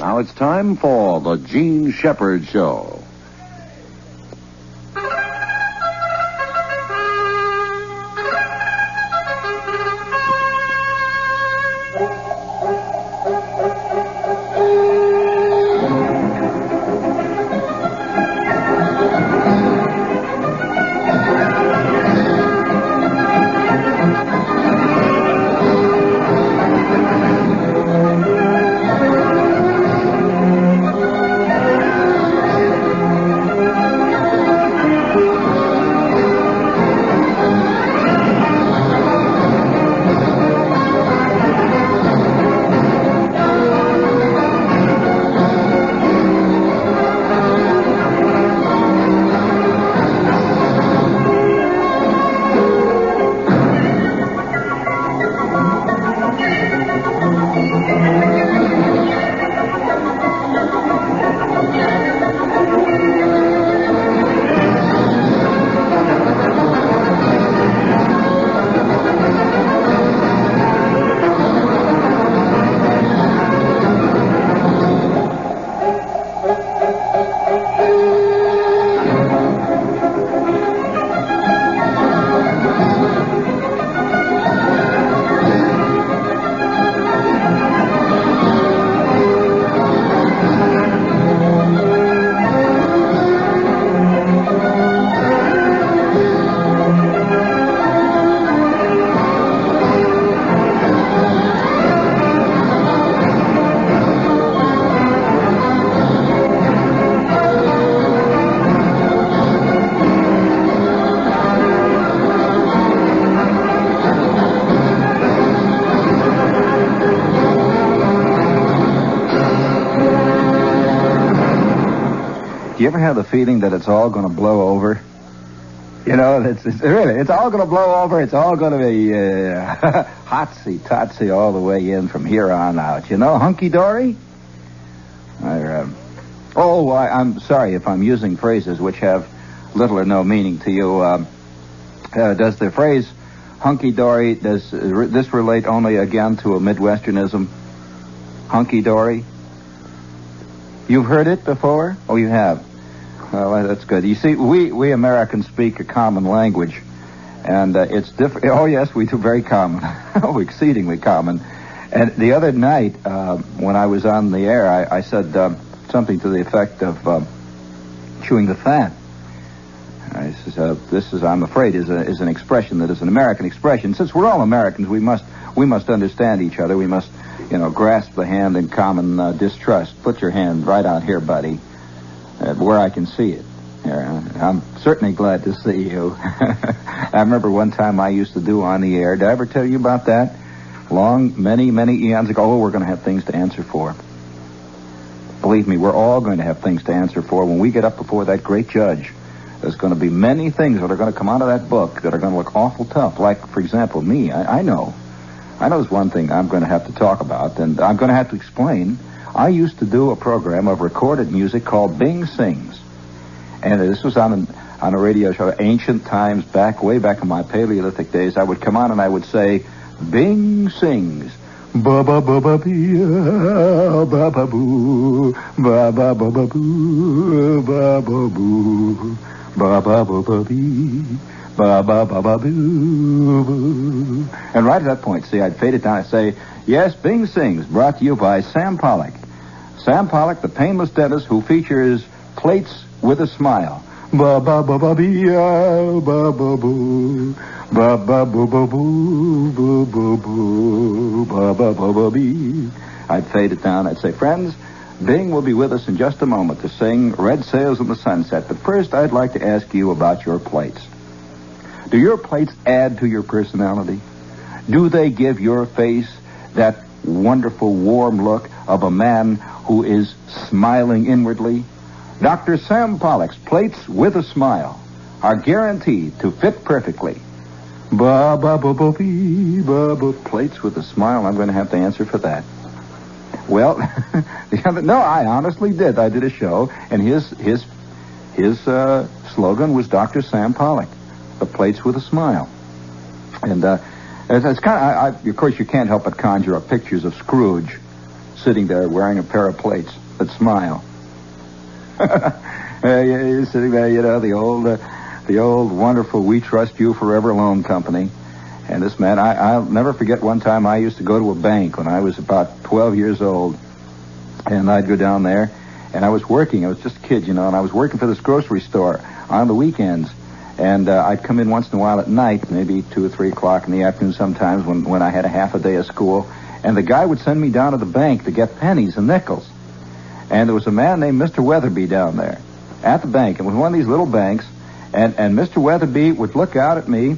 Now it's time for the Gene Shepherd Show. Do you ever have the feeling that it's all going to blow over? You know, it's all going to blow over. It's all going to be hotsy-totsy all the way in from here on out. You know, hunky-dory? I'm sorry if I'm using phrases which have little or no meaning to you. Does the phrase hunky-dory, does this relate only again to a Midwesternism? Hunky-dory? You've heard it before? Oh, you have? Well, that's good. You see, we Americans speak a common language, and it's different. Oh, yes, we do. Very common. Oh, exceedingly common. And the other night, when I was on the air, I said something to the effect of chewing the fat. I said, this is, I'm afraid, is an expression that is an American expression. Since we're all Americans, we must understand each other. We must, grasp the hand in common distrust. Put your hand right out here, buddy, where I can see it. Here, I'm certainly glad to see you. I remember one time I used to do on the air. Did I ever tell you about that? Many eons ago. Oh, we're going to have things to answer for. Believe me, we're all going to have things to answer for when we get up before that great judge. There's going to be many things that are going to come out of that book that are going to look awful tough. Like, for example, me. I know there's one thing I'm going to have to talk about, and I'm going to have to explain. I used to do a program of recorded music called Bing Sings. And this was on a radio show, ancient times, way back in my Paleolithic days. I would come on and I would say, Bing Sings. Ba-ba-ba-ba-bee, ba-ba-boo, ba-ba-ba-ba-boo, ba-ba-boo, ba-ba-ba-ba-bee, ba-ba-ba-ba-boo. And right at that point, see, I'd fade it down and say, yes, Bing Sings, brought to you by Sam Pollock. Sam Pollock, the painless dentist who features plates with a smile. Ba-ba-ba-ba-bee, ba-ba-boo. Ba-ba-boo-ba-boo, ba-ba-boo, ba-ba-ba-ba-bee. I'd fade it down. I'd say, friends, Bing will be with us in just a moment to sing Red Sails in the Sunset. But first, I'd like to ask you about your plates. Do your plates add to your personality? Do they give your face that wonderful, warm look of a man who is smiling inwardly? Dr. Sam Pollock's plates with a smile are guaranteed to fit perfectly. Ba-ba-ba-ba-bee, ba-ba. Plates with a smile. I'm going to have to answer for that. Well, no, I honestly did. I did a show, and his slogan was Dr. Sam Pollock, the plates with a smile. And it's kind of, of course, you can't help but conjure up pictures of Scrooge sitting there wearing a pair of plates that smile. You're sitting there, the old wonderful We Trust You Forever loan company. And this man, I'll never forget one time I used to go to a bank when I was about 12 years old. And I'd go down there, and I was working. I was just a kid, and I was working for this grocery store on the weekends. And I'd come in once in a while at night, maybe 2 or 3 o'clock in the afternoon sometimes when I had a half a day of school. And the guy would send me down to the bank to get pennies and nickels. And there was a man named Mr. Weatherby down there at the bank. It was one of these little banks. And Mr. Weatherby would look out at me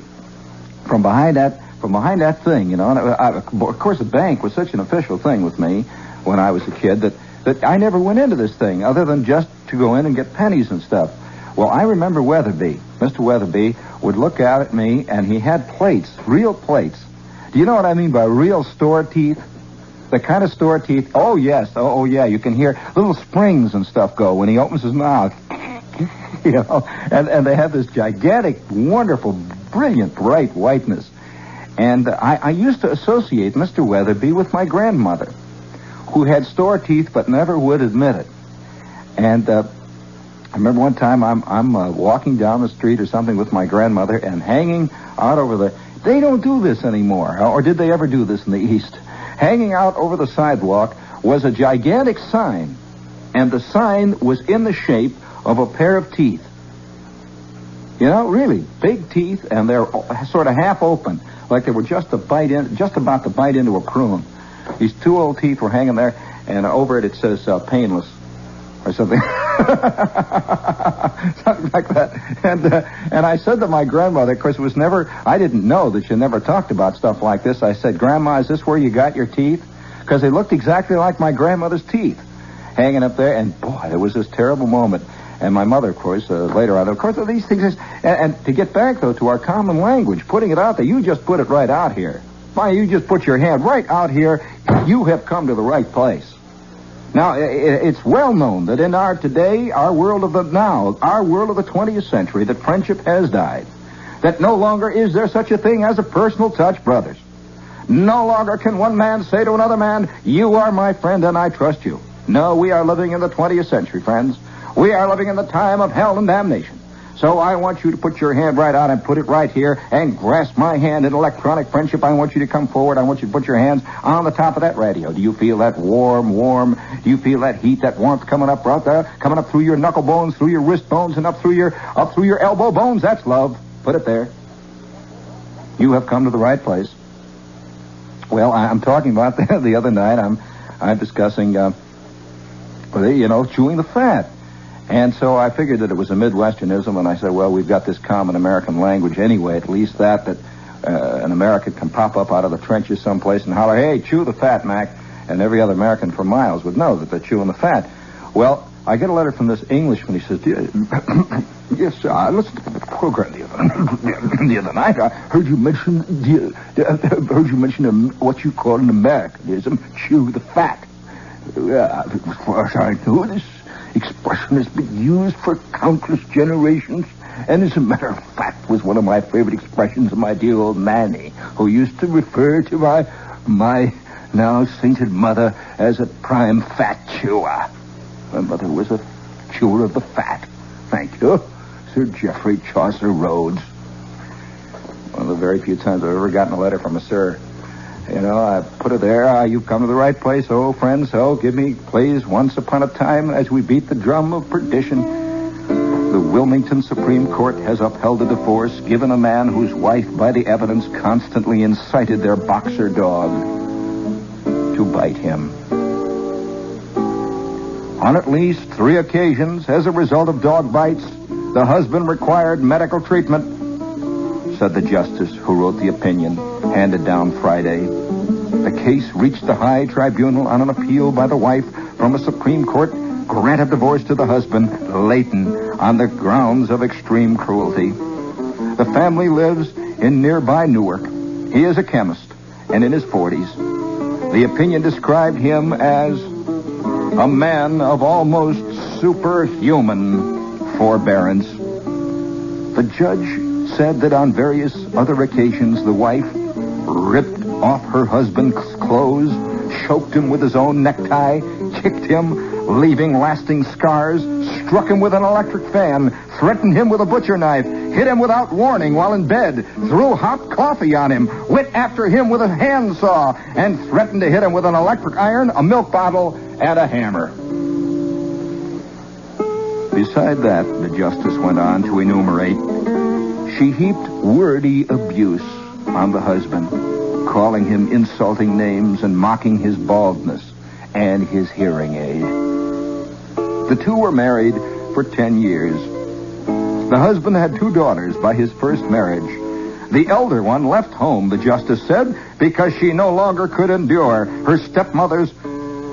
from behind that thing, And of course, the bank was such an official thing with me when I was a kid that I never went into this thing other than just to go in and get pennies and stuff. Well, I remember Weatherby. Mr. Weatherby would look out at me, and he had plates, real plates. Do you know what I mean by real store teeth? The kind of store teeth. Oh, yes. Oh, yeah. You can hear little springs and stuff go when he opens his mouth. And they have this gigantic, wonderful, brilliant, bright whiteness. And I used to associate Mr. Weatherby with my grandmother, who had store teeth but never would admit it. And I remember one time I'm walking down the street or something with my grandmother, and hanging out over they don't do this anymore, or did they ever do this in the East? Hanging out over the sidewalk was a gigantic sign, and the sign was in the shape of a pair of teeth. Really big teeth, and they're sort of half open, like they were just about to bite into a prune. These 2 old teeth were hanging there, and over it says painless or something. Something like that. And I said to my grandmother, of course, I didn't know that you never talked about stuff like this. I said, Grandma, is this where you got your teeth? Because they looked exactly like my grandmother's teeth hanging up there. And boy, there was this terrible moment. And my mother, of course, later on, of course, these things, and to get back, though, to our common language, putting it out there, you just put it right out here. Why, you just put your hand right out here, you have come to the right place. Now, it's well known that in our world of the 20th century, that friendship has died. That no longer is there such a thing as a personal touch, brothers. No longer can one man say to another man, you are my friend and I trust you. No, we are living in the 20th century, friends. We are living in the time of hell and damnation. So I want you to put your hand right out and put it right here and grasp my hand in electronic friendship. I want you to come forward. I want you to put your hands on the top of that radio. Do you feel that warm? Do you feel that heat, that warmth coming up right there? Coming up through your knuckle bones, through your wrist bones, and up through your elbow bones? That's love. Put it there. You have come to the right place. Well, I'm talking about the other night. I'm discussing, chewing the fat. And so I figured that it was a Midwesternism, and I said, well, we've got this common American language anyway, at least that an American can pop up out of the trenches someplace and holler, hey, chew the fat, Mac. And every other American for miles would know that they're chewing the fat. Well, I get a letter from this Englishman. He says, yes, sir, I listened to the program the other night. I heard you mention what you call an Americanism, chew the fat. As far as I know, this expression has been used for countless generations, and as a matter of fact was one of my favorite expressions of my dear old Nanny, who used to refer to my now sainted mother as a prime fat chewer. My mother was a chewer of the fat. Thank you, Sir Geoffrey Chaucer Rhodes. One of the very few times I've ever gotten a letter from a sir. I put it there. You've come to the right place, oh, friends. So give me, please, once upon a time, as we beat the drum of perdition. The Wilmington Supreme Court has upheld a divorce given a man whose wife, by the evidence, constantly incited their boxer dog to bite him. On at least 3 occasions, as a result of dog bites, the husband required medical treatment, said the justice who wrote the opinion, handed down Friday. The case reached the high tribunal on an appeal by the wife from a Supreme Court granted divorce to the husband, Leighton, on the grounds of extreme cruelty. The family lives in nearby Newark. He is a chemist and in his 40s. The opinion described him as a man of almost superhuman forbearance. The judge said that on various other occasions the wife ripped off her husband's clothes, choked him with his own necktie, kicked him, leaving lasting scars, struck him with an electric fan, threatened him with a butcher knife, hit him without warning while in bed, threw hot coffee on him, went after him with a handsaw, and threatened to hit him with an electric iron, a milk bottle, and a hammer. Beside that, the justice went on to enumerate, she heaped wordy abuse on the husband, calling him insulting names and mocking his baldness and his hearing aid. The two were married for 10 years. The husband had 2 daughters by his first marriage. The elder one left home, the justice said, because she no longer could endure her stepmother's,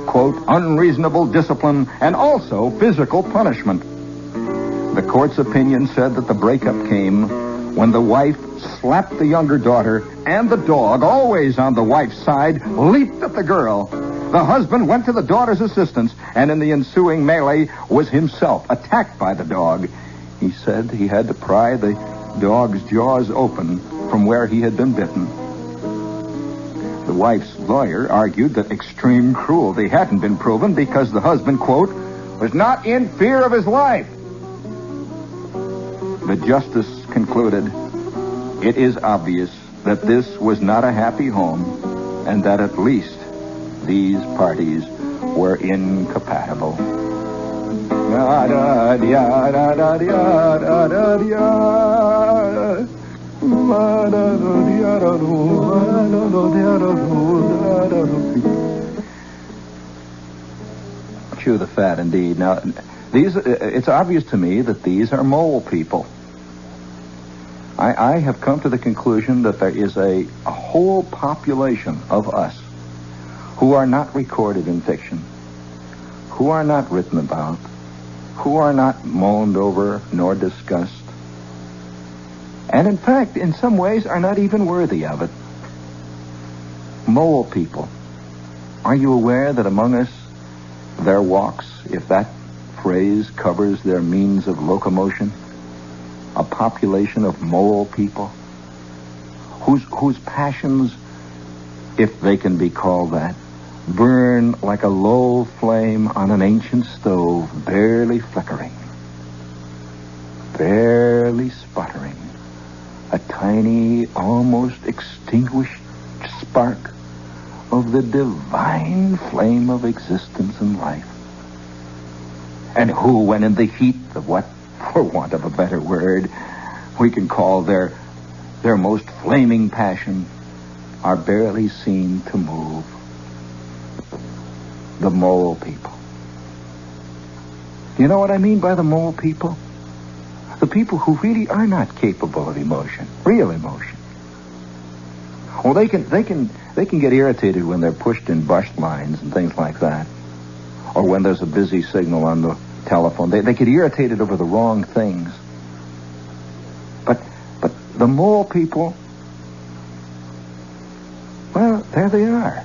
quote, unreasonable discipline and also physical punishment. The court's opinion said that the breakup came when the wife slapped the younger daughter, and the dog, always on the wife's side, leaped at the girl. The husband went to the daughter's assistance, and in the ensuing melee was himself attacked by the dog. He said he had to pry the dog's jaws open from where he had been bitten. The wife's lawyer argued that extreme cruelty hadn't been proven because the husband, quote, was not in fear of his life. The justice concluded, it is obvious that this was not a happy home and that at least these parties were incompatible. Chew the fat, indeed. Now, it's obvious to me that these are mole people. I have come to the conclusion that there is a whole population of us who are not recorded in fiction, who are not written about, who are not moaned over nor discussed, and in fact, in some ways, are not even worthy of it. Mole people. Are you aware that among us there walks, if that phrase covers their means of locomotion, a population of mole people whose passions, if they can be called that, burn like a low flame on an ancient stove, barely flickering, barely sputtering, a tiny, almost extinguished spark of the divine flame of existence and life. And who, when in the heat of what, for want of a better word, we can call their most flaming passion, are barely seen to move. The mole people. You know what I mean by the mole people? The people who really are not capable of emotion, real emotion. Well, they can get irritated when they're pushed in bush lines and things like that, or when there's a busy signal on the telephone. They get irritated over the wrong things. But the mole people, well, there they are.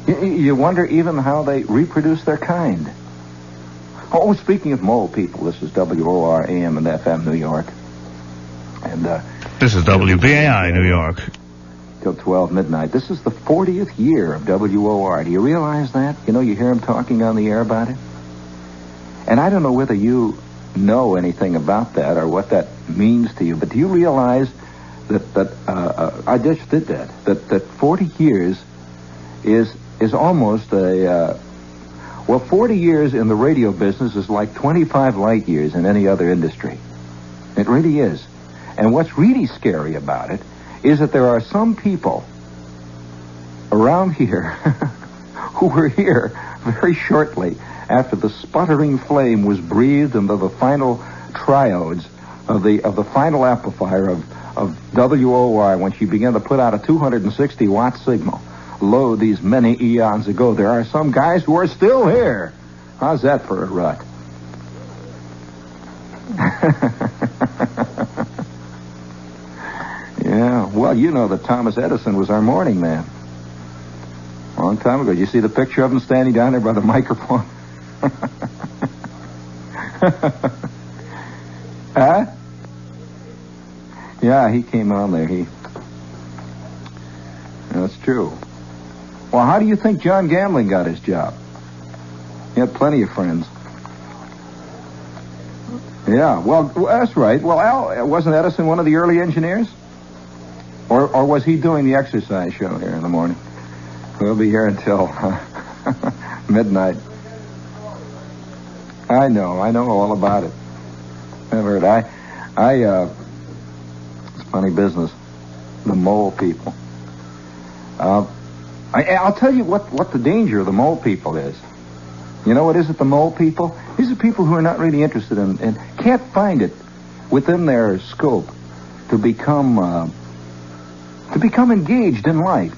You wonder even how they reproduce their kind. Oh, speaking of mole people, this is WOR AM and FM New York. And this is WBAI New York. Till 12 midnight. This is the 40th year of WOR. Do you realize that? You know, you hear him talking on the air about it. And I don't know whether you know anything about that or what that means to you, but do you realize that I just did that 40 years is almost a... 40 years in the radio business is like 25 light years in any other industry. It really is. And what's really scary about it is that there are some people around here who were here very shortly after the sputtering flame was breathed into the final triodes of the final amplifier of WOR when she began to put out a 260-watt signal. Lo, these many eons ago, there are some guys who are still here. How's that for a rut? Yeah, well, you know that Thomas Edison was our morning man. A long time ago. Did you see the picture of him standing down there by the microphone? Huh? Yeah, he came on there. That's true. Well, how do you think John Gambling got his job? He had plenty of friends. Yeah, well, that's right. Well, Al, wasn't Edison one of the early engineers? Or was he doing the exercise show here in the morning? We'll be here until midnight. I know all about it. I've heard. It's funny business. The mole people. I'll tell you what the danger of the mole people is. You know what is it, the mole people? These are people who are not really interested in and can't find it within their scope to become engaged in life.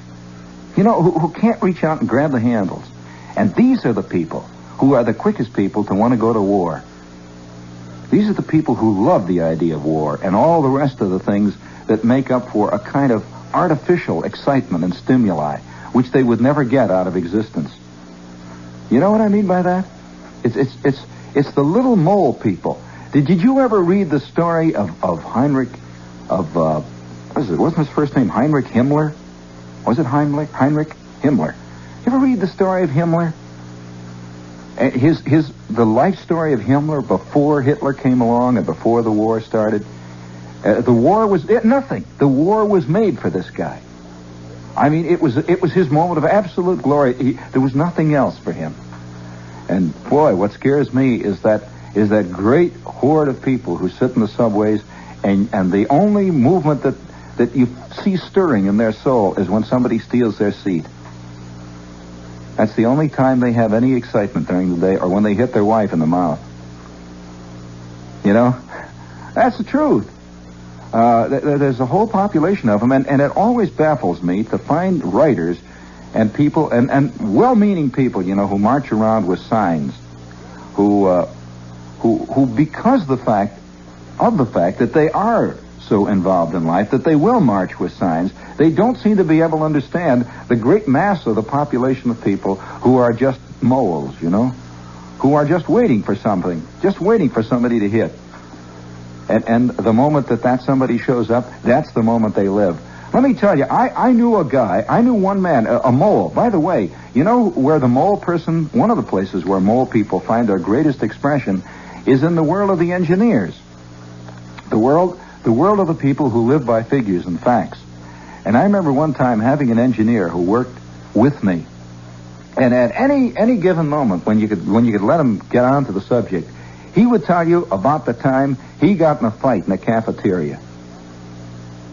You know, who can't reach out and grab the handles. And these are the people who are the quickest people to want to go to war. These are the people who love the idea of war and all the rest of the things that make up for a kind of artificial excitement and stimuli, which they would never get out of existence. You know what I mean by that? It's the little mole people. Did you ever read the story of Heinrich, what is it? Wasn't his first name Heinrich Himmler? Was it Heinrich Himmler? You ever read the story of Himmler? The life story of Himmler before Hitler came along and before the war started. The war was nothing. The war was made for this guy. I mean, it was his moment of absolute glory. There was nothing else for him. And boy, what scares me is that great horde of people who sit in the subways, and the only movement that you see stirring in their soul is when somebody steals their seat. That's the only time they have any excitement during the day, or when they hit their wife in the mouth. You know? That's the truth. There's a whole population of them, and it always baffles me to find writers and people, and well-meaning people, you know, who march around with signs, who because of the fact that they are so involved in life, that they will march with signs, they don't seem to be able to understand the great mass of the population of people who are just moles, you know, who are just waiting for something, just waiting for somebody to hit. And the moment that somebody shows up, that's the moment they live. Let me tell you, I knew one man, a mole. By the way, you know where the mole person, one of the places where mole people find their greatest expression is in the world of the engineers. The world of the people who live by figures and facts. And I remember one time having an engineer who worked with me. And at any given moment, when you could let him get on to the subject, he would tell you about the time he got in a fight in a cafeteria.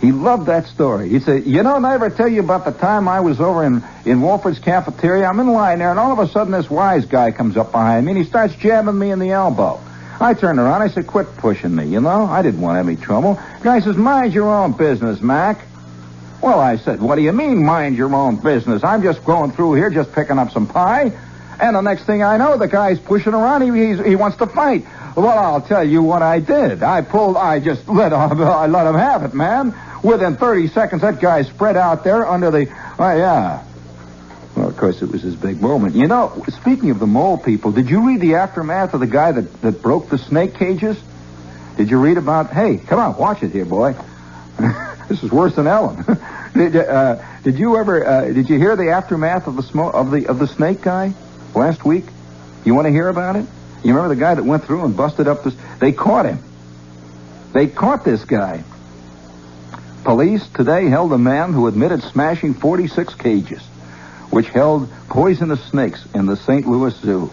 He loved that story. He'd say, you know, did I ever tell you about the time I was over in Wolford's cafeteria? I'm in line there, and all of a sudden this wise guy comes up behind me, and he starts jabbing me in the elbow. I turned around. I said, quit pushing me, you know. I didn't want any trouble. The guy says, mind your own business, Mac. Well, I said, what do you mean, mind your own business? I'm just going through here, just picking up some pie. And the next thing I know, the guy's pushing around. He wants to fight. Well, I'll tell you what I did. I just let him have it, man. Within 30 seconds, that guy spread out there under the... Oh, yeah. Well, of course, it was his big moment. You know, speaking of the mole people, did you read the aftermath of the guy that broke the snake cages? Did you read about... Hey, come on, watch it here, boy. This is worse than Ellen. Did you hear the aftermath of the snake guy last week? You want to hear about it? You remember the guy that went through and busted up this... They caught him. They caught this guy. Police today held a man who admitted smashing 46 cages, which held poisonous snakes in the St. Louis Zoo.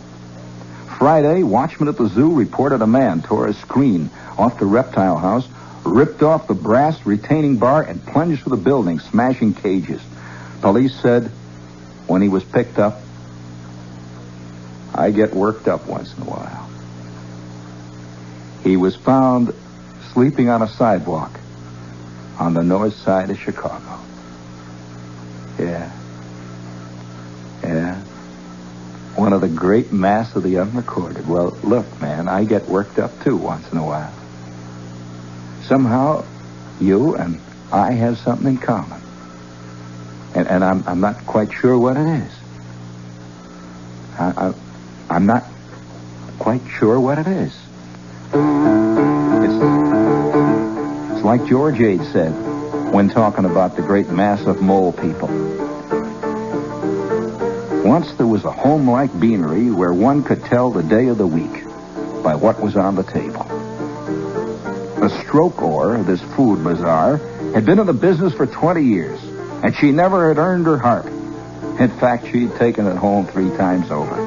Friday, watchmen at the zoo reported a man tore a screen off the reptile house, ripped off the brass retaining bar, and plunged through the building, smashing cages. Police said when he was picked up, I get worked up once in a while. He was found sleeping on a sidewalk on the north side of Chicago. Yeah. One of the great mass of the unrecorded. Well, look, man, I get worked up too once in a while. Somehow, you and I have something in common. And I'm not quite sure what it is. I'm not quite sure what it is. It's like George Ade said when talking about the great mass of mole people. Once there was a home-like beanery where one could tell the day of the week by what was on the table. The stroke oar of this food bazaar had been in the business for 20 years, and she never had earned her harp. In fact, she'd taken it home 3 times over.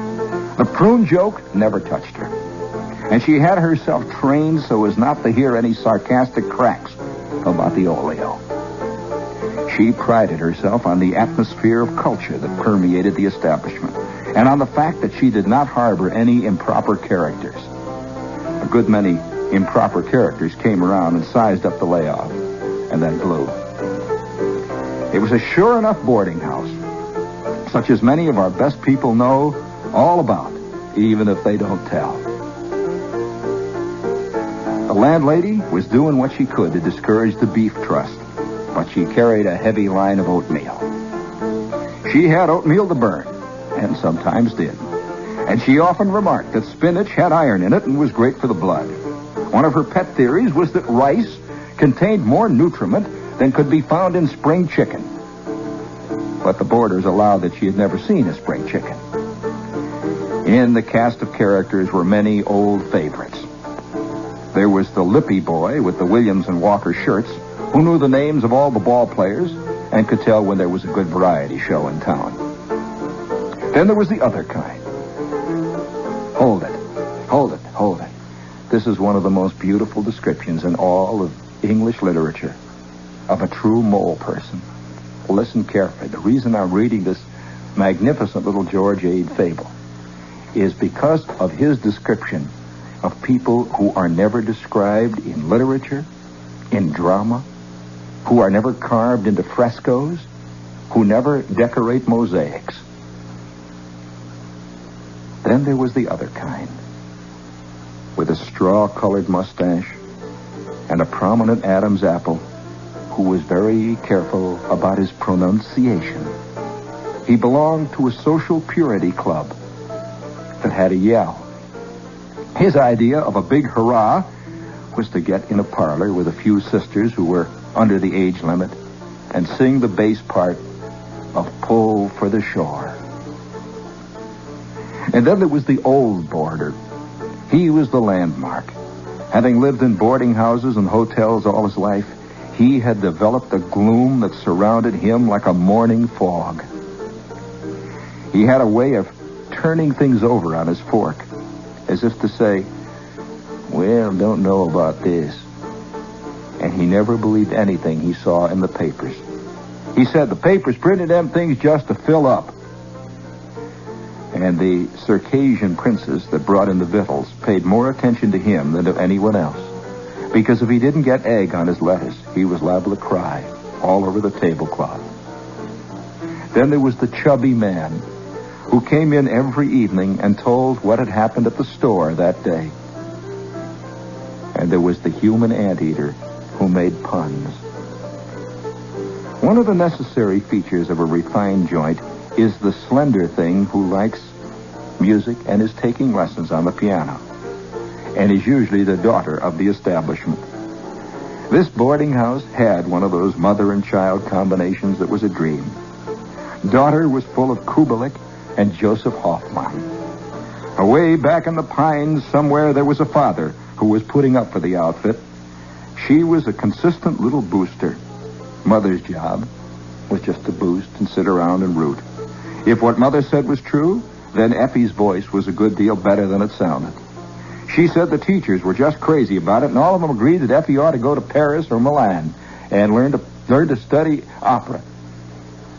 The prune joke never touched her, and she had herself trained so as not to hear any sarcastic cracks about the oleo. She prided herself on the atmosphere of culture that permeated the establishment, and on the fact that she did not harbor any improper characters. A good many improper characters came around and sized up the layoff, and then blew. It was a sure enough boarding house, such as many of our best people know all about, even if they don't tell. The landlady was doing what she could to discourage the beef trust, but she carried a heavy line of oatmeal. She had oatmeal to burn, and sometimes did. And she often remarked that spinach had iron in it and was great for the blood. One of her pet theories was that rice contained more nutriment than could be found in spring chicken. But the boarders allowed that she had never seen a spring chicken. In the cast of characters were many old favorites. There was the lippy boy with the Williams and Walker shirts, who knew the names of all the ball players and could tell when there was a good variety show in town. Then there was the other kind. Hold it. This is one of the most beautiful descriptions in all of English literature of a true mole person. Listen carefully. The reason I'm reading this magnificent little George Ade fable is because of his description of people who are never described in literature, in drama, who are never carved into frescoes, who never decorate mosaics. Then there was the other kind, with a straw-colored mustache and a prominent Adam's apple, who was very careful about his pronunciation. He belonged to a social purity club that had a yell. His idea of a big hurrah was to get in a parlor with a few sisters who were under the age limit and sing the bass part of Pull for the Shore. And then there was the old boarder. He was the landmark. Having lived in boarding houses and hotels all his life, he had developed a gloom that surrounded him like a morning fog. He had a way of turning things over on his fork, as if to say, well, don't know about this. And he never believed anything he saw in the papers. He said the papers printed them things just to fill up. And the Circassian princes that brought in the victuals paid more attention to him than to anyone else. Because if he didn't get egg on his lettuce, he was liable to cry all over the tablecloth. Then there was the chubby man who came in every evening and told what had happened at the store that day. And there was the human anteater who made puns. One of the necessary features of a refined joint is the slender thing who likes music and is taking lessons on the piano, and is usually the daughter of the establishment. This boarding house had one of those mother and child combinations that was a dream. Daughter was full of Kubelik and Joseph Hoffman. Away back in the pines somewhere there was a father who was putting up for the outfit. She was a consistent little booster. Mother's job was just to boost and sit around and root. If what Mother said was true, then Effie's voice was a good deal better than it sounded. She said the teachers were just crazy about it, and all of them agreed that Effie ought to go to Paris or Milan and learn to study opera.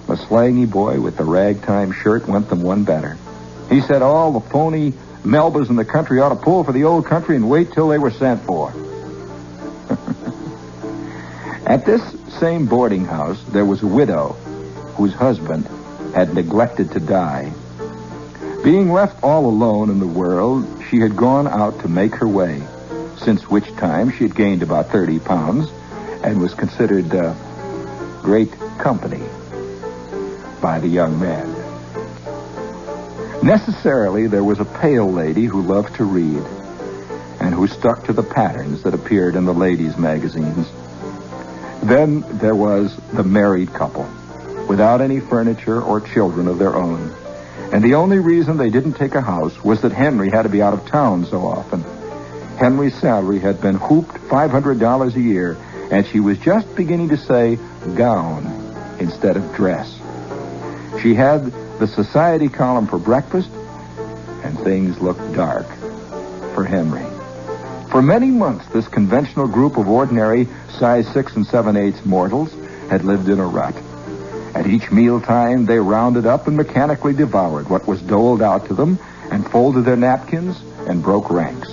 The slangy boy with the ragtime shirt went them one better. He said all the phony Melbas in the country ought to pull for the old country and wait till they were sent for. At this same boarding house, there was a widow whose husband had neglected to die. Being left all alone in the world, she had gone out to make her way, since which time she had gained about 30 pounds and was considered great company by the young man. Necessarily, there was a pale lady who loved to read and who stuck to the patterns that appeared in the ladies' magazines. Then there was the married couple, without any furniture or children of their own. And the only reason they didn't take a house was that Henry had to be out of town so often. Henry's salary had been hooped $500 a year, and she was just beginning to say gown instead of dress. She had the society column for breakfast, and things looked dark for Henry. For many months, this conventional group of ordinary size 6 7/8 mortals had lived in a rut. At each mealtime, they rounded up and mechanically devoured what was doled out to them and folded their napkins and broke ranks.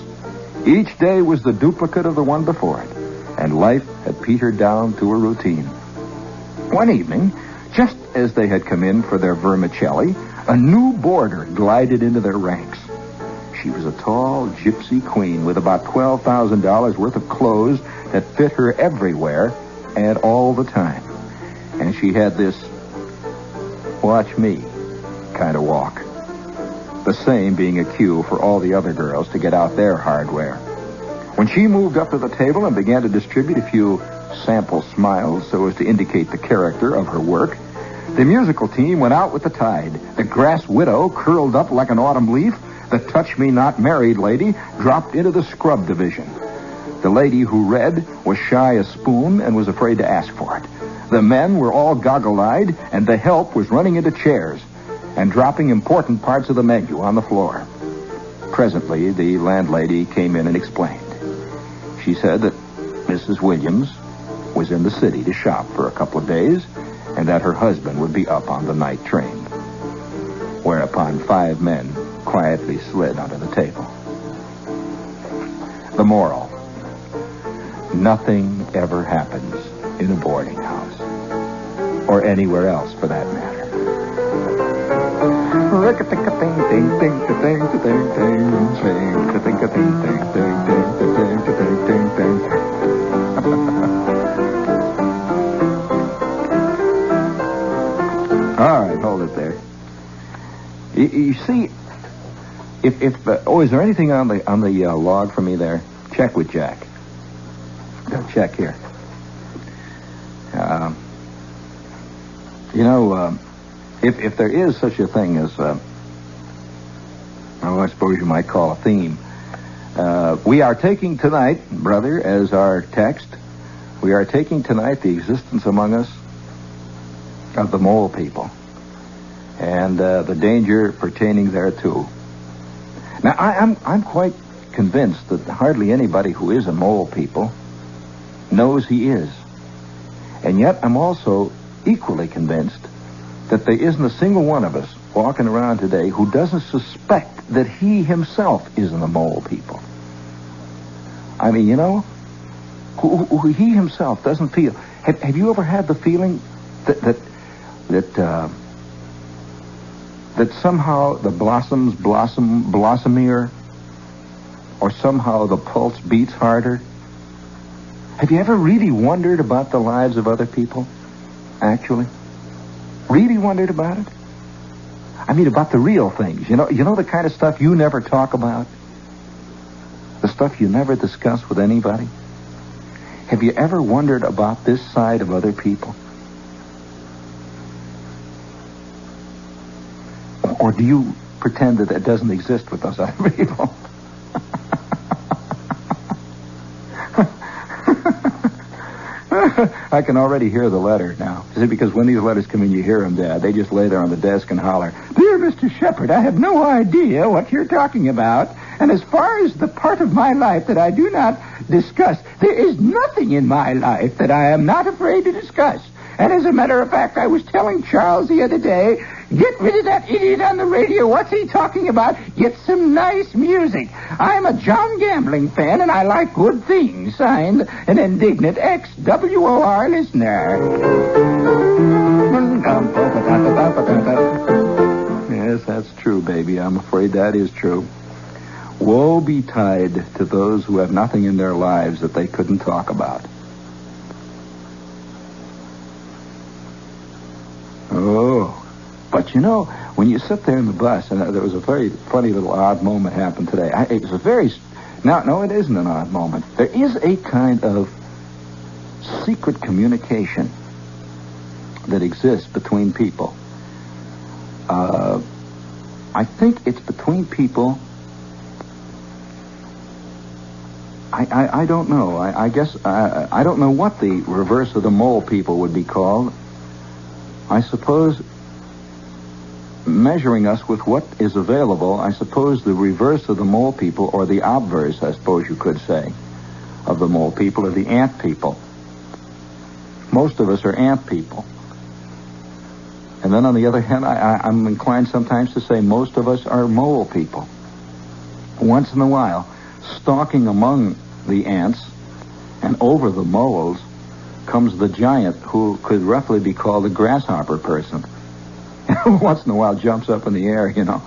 Each day was the duplicate of the one before it, and life had petered down to a routine. One evening, just as they had come in for their vermicelli, a new boarder glided into their ranks. She was a tall gypsy queen with about $12,000 worth of clothes that fit her everywhere and all the time. And she had this watch me kind of walk. The same being a cue for all the other girls to get out their hardware. When she moved up to the table and began to distribute a few sample smiles so as to indicate the character of her work, the musical team went out with the tide. The grass widow curled up like an autumn leaf. The touch-me-not-married lady dropped into the scrub division. The lady who read was shy a spoon and was afraid to ask for it. The men were all goggle-eyed, and the help was running into chairs and dropping important parts of the menu on the floor. Presently, the landlady came in and explained. She said that Mrs. Williams was in the city to shop for a couple of days, and that her husband would be up on the night train. Whereupon 5 men quietly slid under the table. The moral: nothing ever happens in a boarding house, or anywhere else for that matter. All right, hold it there. You see, if is there anything on the log for me there? Check with Jack. Go check here. If there is such a thing as, I suppose you might call a theme, we are taking tonight, brother, as our text, we are taking tonight the existence among us of the mole people and the danger pertaining thereto. Now, I'm quite convinced that hardly anybody who is a mole people knows he is. And yet I'm also equally convinced that there isn't a single one of us walking around today who doesn't suspect that he himself isn't a mole people. I mean, who he himself doesn't feel. Have you ever had the feeling that somehow the blossoms blossom blossomier, or somehow the pulse beats harder? Have you ever really wondered about the lives of other people? Actually? Really wondered about it? I mean, about the real things. You know the kind of stuff you never talk about? The stuff you never discuss with anybody? Have you ever wondered about this side of other people? Or do you pretend that it doesn't exist with those other people? I can already hear the letter now. Is it because when these letters come in, you hear them, Dad? They just lay there on the desk and holler, "Dear Mr. Shepard, I have no idea what you're talking about. And as far as the part of my life that I do not discuss, there is nothing in my life that I am not afraid to discuss. And as a matter of fact, I was telling Charles the other day, get rid of that idiot on the radio. What's he talking about? Get some nice music. I'm a John Gambling fan, and I like good things. Signed, an indignant ex-WOR listener." Yes, that's true, baby. I'm afraid that is true. Woe betide to those who have nothing in their lives that they couldn't talk about. Oh, but when you sit there in the bus, and there was a very funny little odd moment happened today. It was a very, no, it isn't an odd moment. There is a kind of secret communication that exists between people. I think it's between people. I don't know. I guess I don't know what the reverse of the mole people would be called. I suppose measuring us with what is available, I suppose the reverse of the mole people, or the obverse, I suppose you could say, of the mole people, are the ant people. Most of us are ant people. And then on the other hand, I'm inclined sometimes to say most of us are mole people. Once in a while, stalking among the ants and over the moles comes the giant who could roughly be called a grasshopper person. Once in a while jumps up in the air, you know.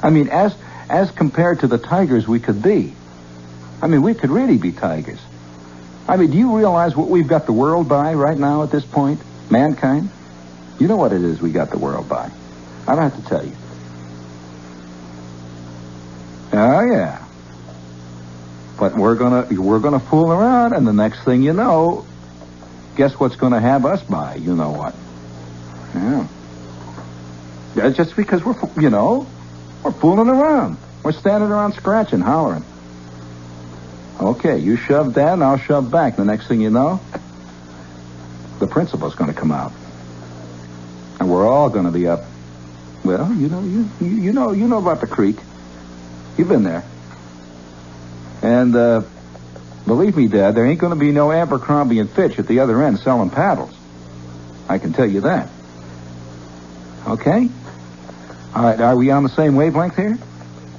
I mean, as compared to the tigers we could be. I mean, we could really be tigers. I mean, do you realize what we've got the world by right now at this point? Mankind? You know what it is we got the world by. I don't have to tell you. Oh, yeah. But we're gonna fool around, and the next thing you know, guess what's gonna have us by? You know what? Yeah. That's just because we're fooling around. We're standing around scratching, hollering. Okay, you shove that and I'll shove back. The next thing you know, the principal's going to come out. And we're all going to be up. Well, you know about the creek. You've been there. And believe me, Dad, there ain't going to be no Abercrombie and Fitch at the other end selling paddles. I can tell you that. Okay? All right, are we on the same wavelength here?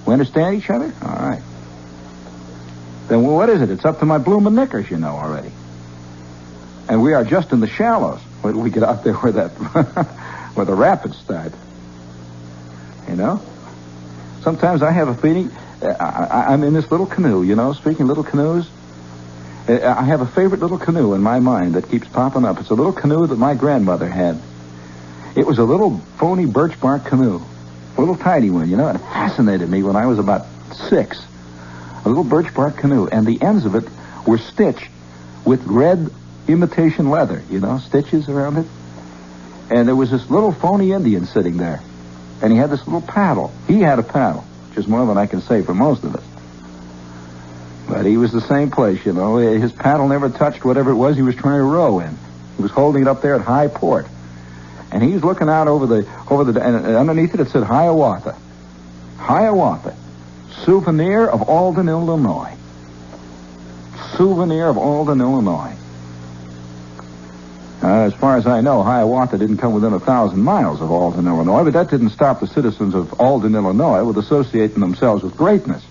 We understand each other? All right. Then what is it? It's up to my bloomin' knickers, you know, already. And we are just in the shallows. Wait till we get out there where where the rapids start. You know? Sometimes I have a feeling, I'm in this little canoe, you know, speaking of little canoes. I have a favorite little canoe in my mind that keeps popping up. It's a little canoe that my grandmother had. It was a little phony birch bark canoe. A little tiny one, you know. It fascinated me when I was about 6. A little birch bark canoe. And the ends of it were stitched with red imitation leather, you know, stitches around it. And there was this little phony Indian sitting there. And he had this little paddle. He had a paddle, which is more than I can say for most of us. But he was the same place, you know. His paddle never touched whatever it was he was trying to row in. He was holding it up there at high port. And he's looking out over the, and underneath it said Hiawatha. Hiawatha. Souvenir of Alden, Illinois. Souvenir of Alden, Illinois. As far as I know, Hiawatha didn't come within 1,000 miles of Alden, Illinois, but that didn't stop the citizens of Alden, Illinois with associating themselves with greatness.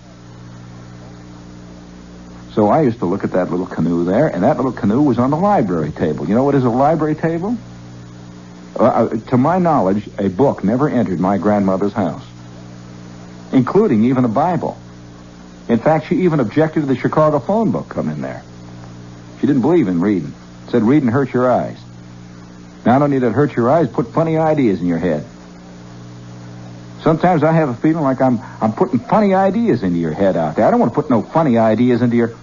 So I used to look at that little canoe there, and that little canoe was on the library table. You know what is a library table? To my knowledge, a book never entered my grandmother's house, including even a Bible. In fact, she even objected to the Chicago phone book come in there. She didn't believe in reading. Said reading hurts your eyes. Not only did it hurt your eyes, put funny ideas in your head. Sometimes I have a feeling like I'm putting funny ideas into your head out there. I don't want to put no funny ideas into your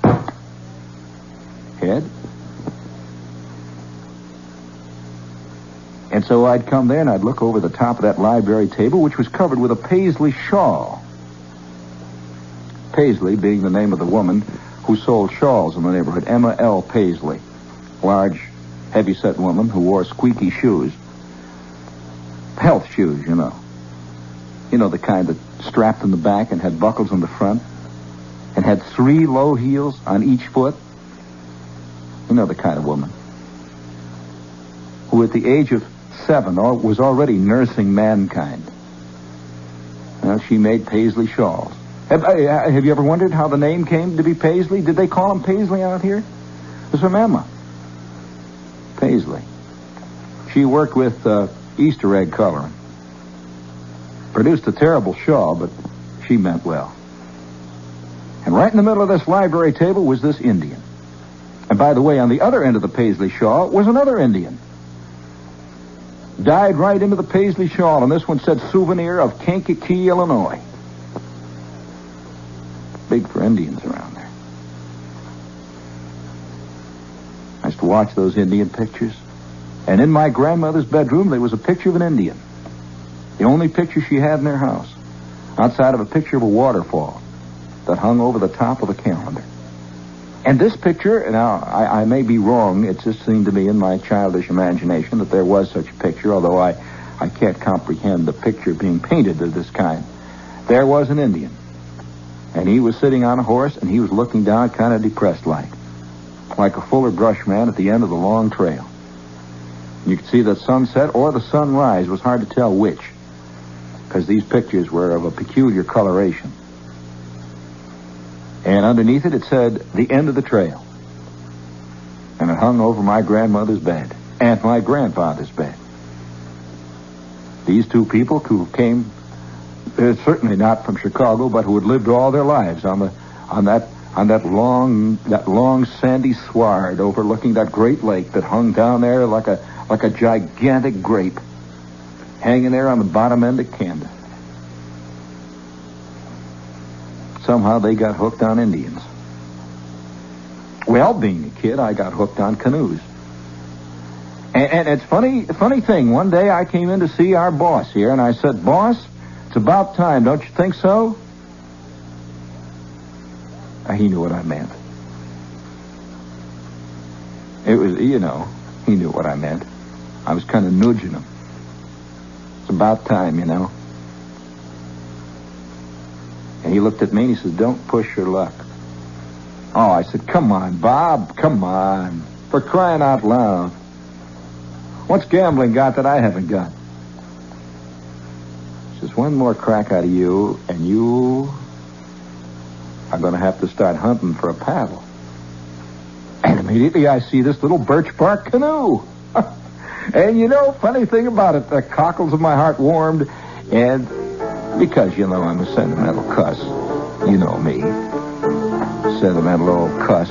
head. And so I'd come there and I'd look over the top of that library table, which was covered with a Paisley shawl. Paisley being the name of the woman who sold shawls in the neighborhood. Emma L. Paisley. Large, heavy-set woman who wore squeaky shoes. Health shoes, you know. You know, the kind that strapped in the back and had buckles in the front. And had 3 low heels on each foot. You know the kind of woman. Who at the age of 7 was already nursing mankind. Well, she made Paisley shawls. Have you ever wondered how the name came to be Paisley? Did they call him Paisley out here? It was from Emma Paisley. She worked with Easter egg coloring. Produced a terrible shawl, but she meant well. And right in the middle of this library table was this Indian. And by the way, on the other end of the Paisley shawl was another Indian. Died right into the Paisley shawl, and this one said Souvenir of Kankakee, Illinois. Big for Indians around there. I used to watch those Indian pictures. And in my grandmother's bedroom, there was a picture of an Indian. The only picture she had in their house, outside of a picture of a waterfall that hung over the top of the calendar. And this picture, now, I may be wrong. It just seemed to me in my childish imagination that there was such a picture, although I can't comprehend the picture being painted of this kind. There was an Indian, and he was sitting on a horse, and he was looking down kind of depressed like a Fuller Brush man at the end of the long trail. You could see the sunset or the sunrise. It was hard to tell which, because these pictures were of a peculiar coloration. And underneath it said, the end of the trail. And it hung over my grandmother's bed and my grandfather's bed. These two people who came, certainly not from Chicago, but who had lived all their lives on that long sandy sward overlooking that great lake that hung down there like a gigantic grape, hanging there on the bottom end of Canada. Somehow they got hooked on Indians. Well, being a kid, I got hooked on canoes. And it's funny thing. One day I came in to see our boss here, and I said, "Boss, it's about time, don't you think so?" He knew what I meant. It was, he knew what I meant. I was kind of nudging him. It's about time, And he looked at me and he said, "Don't push your luck." Oh, I said, "Come on, Bob, come on. For crying out loud. What's gambling got that I haven't got?" Just one more crack out of you, and you are going to have to start hunting for a paddle. And immediately I see this little birch bark canoe. And funny thing about it, the cockles of my heart warmed, and because, I'm a sentimental cuss. You know me. Sentimental old cuss.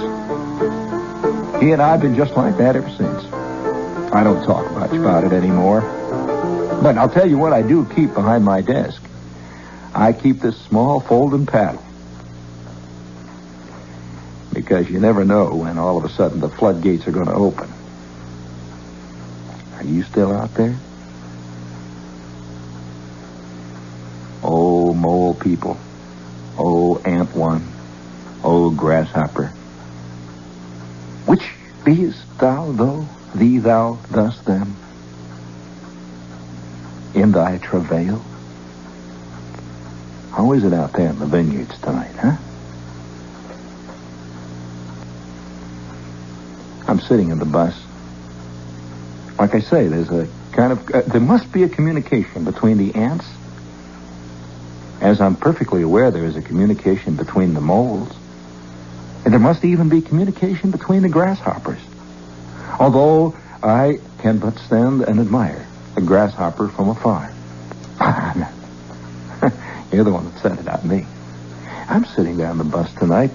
He and I have been just like that ever since. I don't talk much about it anymore. But I'll tell you what I do keep behind my desk. I keep this small folding paddle. Because you never know when all of a sudden the floodgates are going to open. Are you still out there? Oh, mole people. Oh, ant one. Oh, grasshopper. Which beest thou, though, thee thou, thus, them? In thy travail? How is it out there in the vineyards tonight, huh? I'm sitting in the bus. Like I say, there's a kind of... there must be a communication between the ants. As I'm perfectly aware, there is a communication between the moles. And there must even be communication between the grasshoppers. Although I can but stand and admire a grasshopper from afar. You're the one that said it, not me. I'm sitting there on the bus tonight.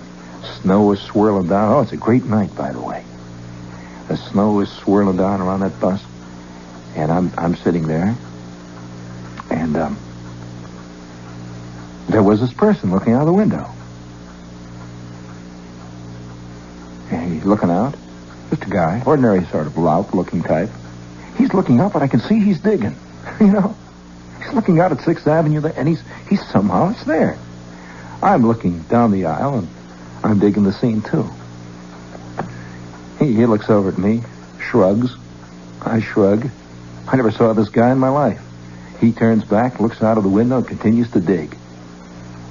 Snow is swirling down. Oh, it's a great night, by the way. The snow is swirling down around that bus. And I'm sitting there. And there was this person looking out of the window. And he's looking out. Just a guy. Ordinary sort of lout-looking type. He's looking up, but I can see he's digging. He's looking out at 6th Avenue there, and he's somehow it's there. I'm looking down the aisle, and I'm digging the scene, too. He looks over at me, shrugs. I shrug. I never saw this guy in my life. He turns back, looks out of the window, and continues to dig.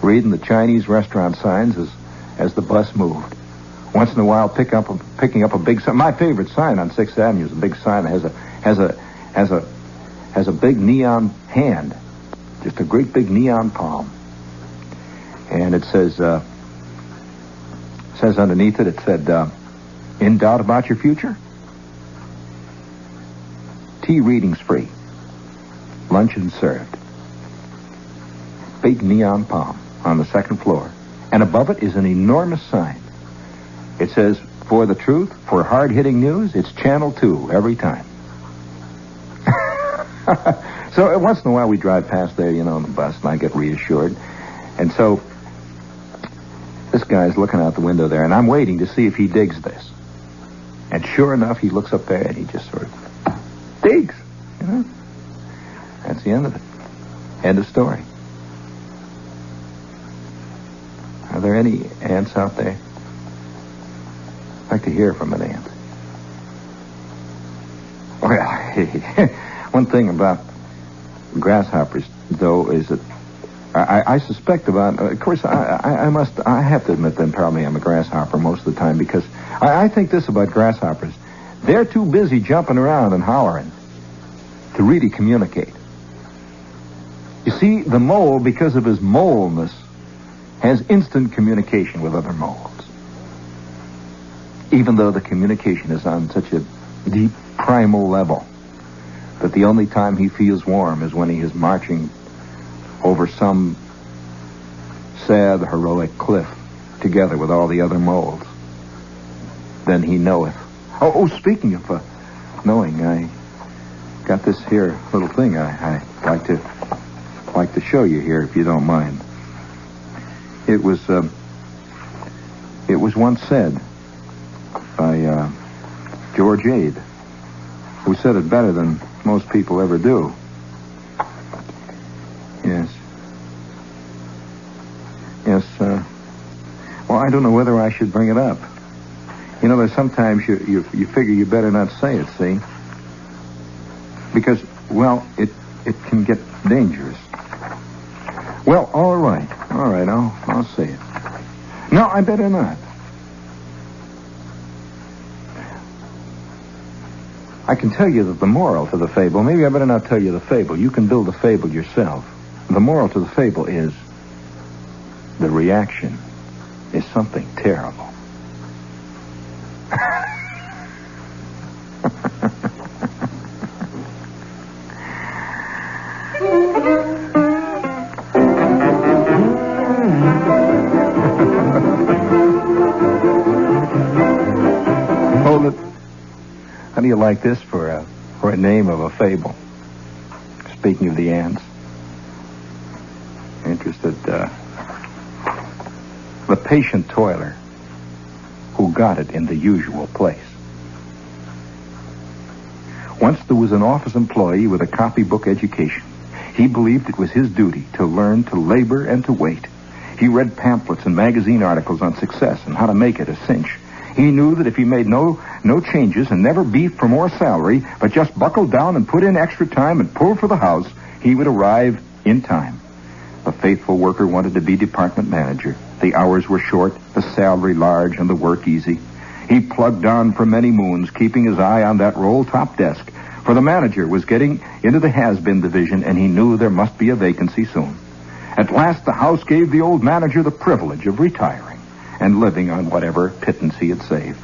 Reading the Chinese restaurant signs as the bus moved. Once in a while, picking up a big sign. My favorite sign on 6th Avenue is a big sign that has a big neon hand. Just a great big neon palm. And it says underneath it, in doubt about your future? Tea readings free. Luncheon served. Big neon palm on the 2nd floor. And above it is an enormous sign. It says, for the truth, for hard-hitting news, it's Channel 2 every time. So once in a while we drive past there, on the bus, and I get reassured. And so this guy's looking out the window there, and I'm waiting to see if he digs this. And sure enough, he looks up there, and he just sort of digs. That's the end of it. End of story. Are there any ants out there? I'd like to hear from an ant. Well, one thing about grasshoppers, though, is that I suspect about... Of course, I have to admit that probably I'm a grasshopper most of the time, because I think this about grasshoppers. They're too busy jumping around and hollering to really communicate. You see, the mole, because of his moleness, has instant communication with other moles. Even though the communication is on such a deep, primal level that the only time he feels warm is when he is marching over some sad, heroic cliff together with all the other moles. Then he knoweth. Oh, speaking of knowing, I got this here little thing I like to show you here, if you don't mind. It was once said by George Ade, who said it better than most people ever do. Yes, well, I don't know whether I should bring it up. You know, there's sometimes you figure you better not say it, see? Because, well, it can get dangerous. Well, all right, I'll say it. No, I better not. I can tell you that the moral to the fable, maybe I better not tell you the fable. You can build the fable yourself. The moral to the fable is the reaction is something terrible. Hold it. How do you like this for a name of a fable? Speaking of the ants, interested, the patient toiler who got it in the usual place. Once there was an office employee with a copybook education. He believed it was his duty to learn to labor and to wait. He read pamphlets and magazine articles on success and how to make it a cinch. He knew that if he made no changes and never beefed for more salary, but just buckled down and put in extra time and pulled for the house, he would arrive in time. The faithful worker wanted to be department manager. The hours were short, the salary large, and the work easy. He plugged on for many moons, keeping his eye on that roll-top desk, for the manager was getting into the has-been division, and he knew there must be a vacancy soon. At last, the house gave the old manager the privilege of retiring and living on whatever pittance he had saved.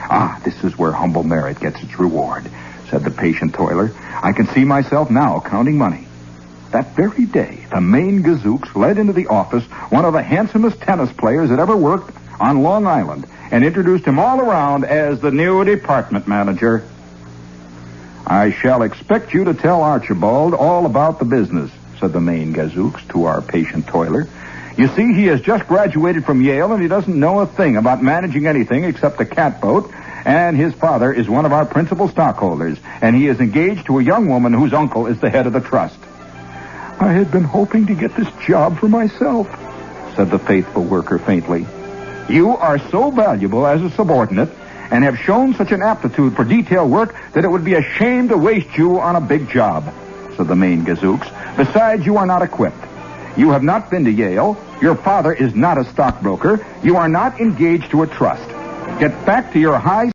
Ah, this is where humble merit gets its reward, said the patient toiler. I can see myself now counting money. That very day, the Maine Gazooks led into the office one of the handsomest tennis players that ever worked on Long Island and introduced him all around as the new department manager. I shall expect you to tell Archibald all about the business, said the Maine Gazooks to our patient toiler. You see, he has just graduated from Yale, and he doesn't know a thing about managing anything except a catboat, and his father is one of our principal stockholders, and he is engaged to a young woman whose uncle is the head of the trust. I had been hoping to get this job for myself, said the faithful worker faintly. You are so valuable as a subordinate and have shown such an aptitude for detail work that it would be a shame to waste you on a big job, said the Maine Gazooks. Besides, you are not equipped. You have not been to Yale. Your father is not a stockbroker. You are not engaged to a trust. Get back to your high